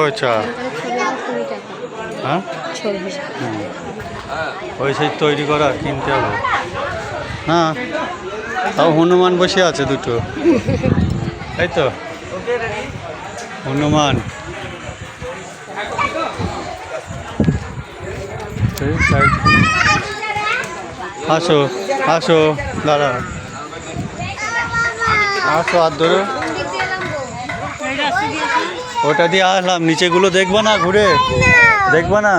আচ্ছা হ্যাঁ ওই সেই তৈরি করা কিনতে হবে না। তাও হনুমান বসে আছে দুটো, তাই তো হনুমান। আসো আসো দাঁড়া, আসো হাত ধরো। ওটা দিয়ে আসলাম, নিচেগুলো দেখবা না, ঘুরে দেখবা না,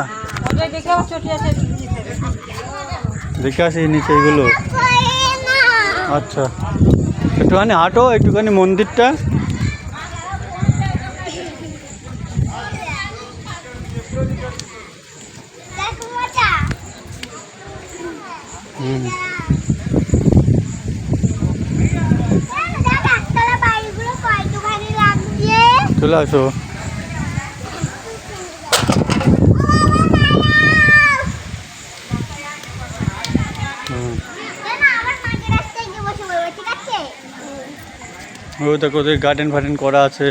দেখে আসি নিচেগুলো। আচ্ছা একটুখানি হাঁটো, একটুখানি মন্দিরটা। চলে আসো। ও দেখো, গার্ডেন ফার্ডেন করা আছে।